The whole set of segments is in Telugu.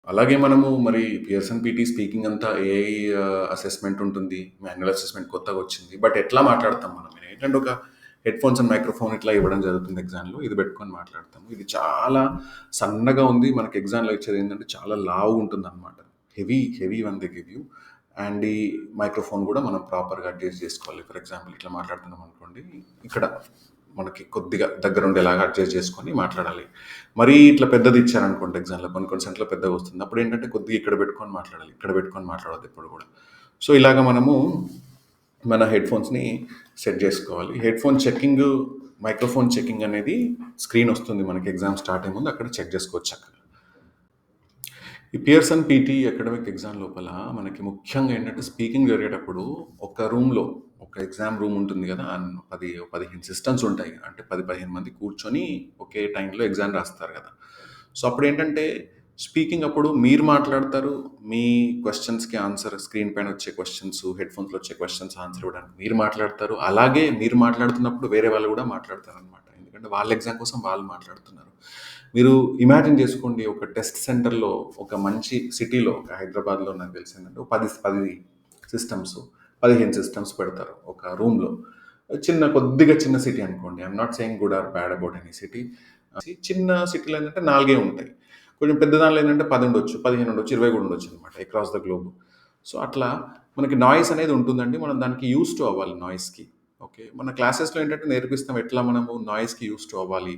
అలాగే మనము మరి పియర్సన్ పీటీ స్పీకింగ్ అంతా ఏఐ అసెస్మెంట్ ఉంటుంది. మాన్యువల్ అసెస్మెంట్ కొత్తగా వచ్చింది. బట్ ఎట్లా మాట్లాడతాం మనం? ఏంటంటే ఒక హెడ్‌ఫోన్స్ అండ్ మైక్రోఫోన్ ఇట్లా ఇవ్వడం జరుగుతుంది ఎగ్జామ్‌లో. ఇది పెట్టుకొని మాట్లాడతాము. ఇది చాలా సన్నగా ఉంది. మనకి ఎగ్జామ్‌లో ఇచ్చేది ఏంటంటే చాలా లావుగా ఉంటుందన్నమాట. Heavy one they give you. And ఈ మైక్రోఫోన్ కూడా మనం ప్రాపర్‌గా అడ్జస్ట్ చేసుకోవాలి. ఫర్ ఎగ్జాంపుల్ ఇట్లా మాట్లాడుతున్నాం అనుకోండి. ఇక్కడ మనకి కొద్దిగా దగ్గరుండేలాగా అడ్జస్ట్ చేసుకొని మాట్లాడాలి. మరీ ఇట్లా పెద్దది ఇచ్చారనుకోండి ఎగ్జామ్‌లో కొన్ని కొన్ని సెంటర్‌లో పెద్దగా వస్తుంది. అప్పుడేంటంటే కొద్దిగా ఇక్కడ పెట్టుకొని మాట్లాడాలి. ఇక్కడ పెట్టుకొని మాట్లాడొద్దు ఎప్పుడు కూడా. సో, ఇలాగ మనము మన హెడ్‌ఫోన్స్‌ని సెట్ జేసుకోవాలి. హెడ్‌ఫోన్ చెకింగ్, మైక్రోఫోన్ చెకింగ్ అనేది స్క్రీన్ వస్తుంది మనకి ఎగ్జామ్ స్టార్ట్ అయ్యే ముందు అక్కడ చెక్ జేసుకోవచ్చు చక్కగా. ఈ పియర్సన్ పీటీ అకాడమిక్ ఎగ్జామ్ లోపల మనకి ముఖ్యంగా ఏంటంటే స్పీకింగ్ జరిగేటప్పుడు ఒక రూమ్‌లో ఒక ఎగ్జామ్ రూమ్ ఉంటుంది గదా! 15 సిస్టమ్స్ ఉంటాయి. అంటే 10, 15 మంది కూర్చొని ఒకే టైంలో ఎగ్జామ్ రాస్తారు గదా! సో, అప్పుడేంటంటే స్పీకింగ్ అప్పుడు మీరు మాట్లాడతారు. మీ క్వెషన్స్‌కి ఆన్సర్ స్క్రీన్ పైన వచ్చే క్వెషన్స్, హెడ్‌ఫోన్స్‌లో వచ్చే క్వెషన్స్ ఆన్సర్ ఇవ్వడానికి మీరు మాట్లాడతారు. అలాగే మీరు మాట్లాడుతున్నప్పుడు వేరే వాళ్ళు గూడా మాట్లాడతారనమాట. ఎందుకంటే వాళ్ళ ఎగ్జామ్ కోసం వాళ్ళు మాట్లాడుతున్నారు. మీరు ఇమాజిన్ చేసుకోండి ఒక టెస్ట్ సెంటర్‌లో ఒక మంచి సిటీలో ఒక హైదరాబాద్‌లో నాకు తెలిసిందంటే ఒక 10 సిస్టమ్స్, 15 సిస్టమ్స్ పెడతారు ఒక రూమ్‌లో. కొద్దిగా చిన్న సిటీ అనుకోండి. I'm not saying good or bad about any city. చిన్న సిటీలో ఏంటంటే 4 ఉంటాయి. కొంచెం పెద్ద దానిలో ఏంటంటే 10 ఉండొచ్చు, 15 ఉండొచ్చు, 20 కూడా ఉండొచ్చనమాట అక్రాస్ ద గ్లోబ్. సో, అట్లా మనకి నాయిస్ అనేది ఉంటుందండి. మనం దానికి యూజ్ టు అవ్వాలి నాయిస్‌కి. ఓకే. మన క్లాసెస్‌లో ఏంటంటే నేర్పిస్తాం ఎట్లా మనము నాయిస్‌కి యూజ్ టు అవ్వాలి.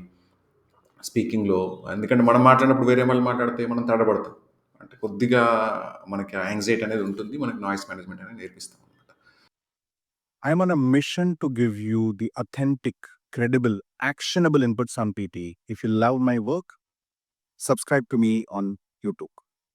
స్పీకింగ్‌లో. ఎందుకంటే మనం మాట్లాడినప్పుడు వేరే వాళ్ళు మాట్లాడితే మనం తడబడతాం. అంటే కొద్దిగా మనకి ఆ యాంక్సైటీ అనేది ఉంటుంది. మనకి నాయిస్ మేనేజ్‌మెంట్ అనేది నేర్పిస్తామనమాట. I'm on a mission to give you the authentic, credible, actionable inputs on PT. If you love my work, subscribe to me on YouTube.